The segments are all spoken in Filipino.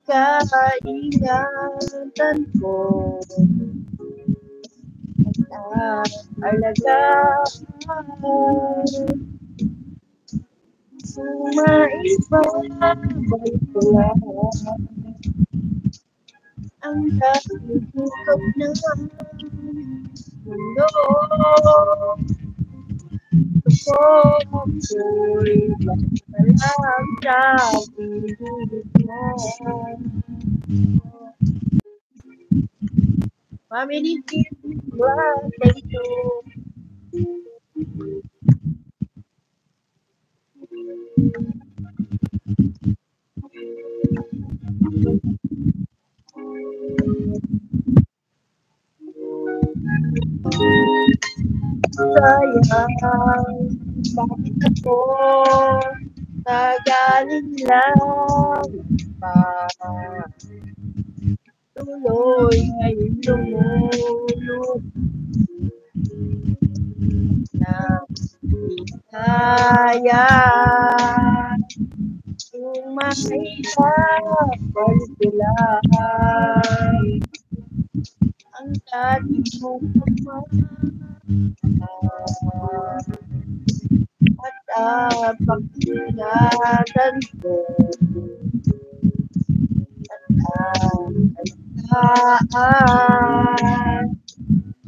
kaingatan ko at alagaan. Kung maibabalik ko lang ang dating hukap ng mundo. Gusto ko'y basta lang sa pilit mo. Mamilitin ba ito? Sayang, bakit ako nagaling lang pa? Tuloy ngayon lumulog na di kaya. Kung maibabalik ko lang ang dating mong pagmamahal at pag-ingatan ko at alagaan.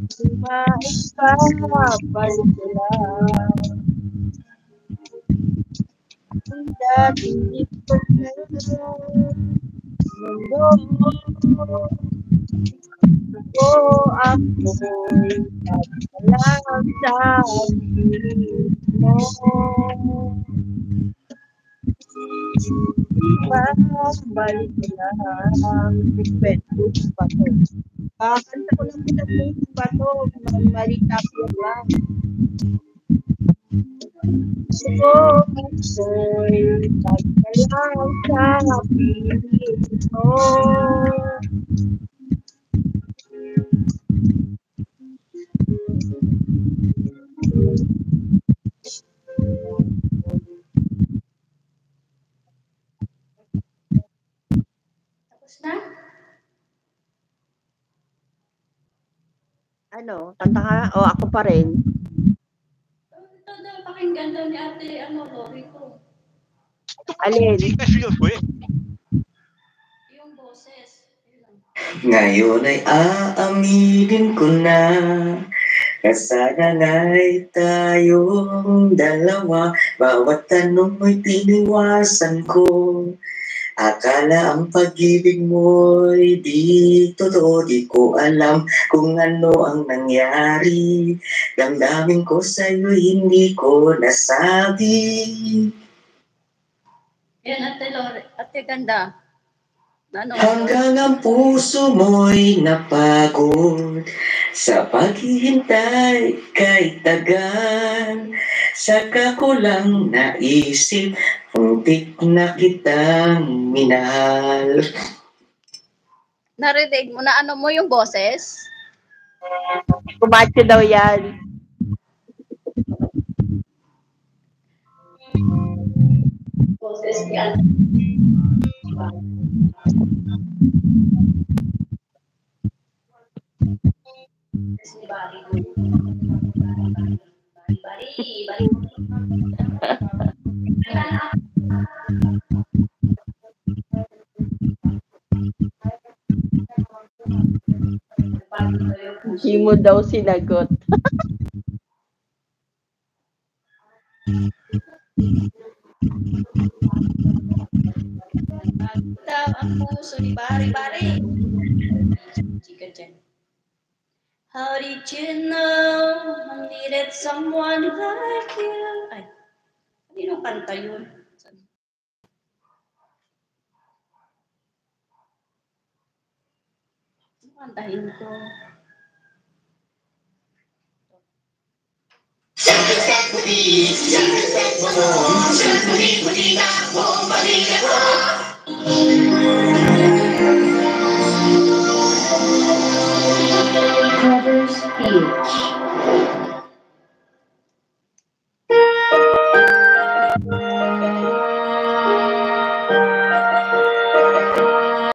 Kung maibabalik ko lang ang dating ikot na mundo. Ako ako'y pagkalang sa pilit mo. Ibabalik ko lang Facebook pa to. Kakanta ko lang sa Facebook pa to. Magmaritap yun lang. Ako ako'y pagkalang sa pilit mo. Tapos na? Ano? Kanta ka? O ako pa rin. Ito daw, pakinggan daw ni ate, Lori ko. Alin? Hindi ka feel ko eh. Yung boses. Ngayon ay aaminin ko na kasalanay tayong dalawa. Bawat tanong mo'y tiniwasan ko. Akala ang pag-ibig mo'y di totoo. Di ko alam kung ano ang nangyari. Damdamin ko sa'yo hindi ko nasabi. Yan, ate Lori. Ate ganda. Ano? Hanggang ang puso mo'y napagod sa paghihintay kay tagal. Saka ko lang naisip, muntik na kitang minahal. Narinig mo na ano mo yung boses? Kumacho daw yan. Boses yan. Hindi mo daw sinagot. Daw ang puso ni Bari-Bari. Chika dyan. How did you know I needed someone like you? Ay, hindi nung kanta yun. Kantahin ko.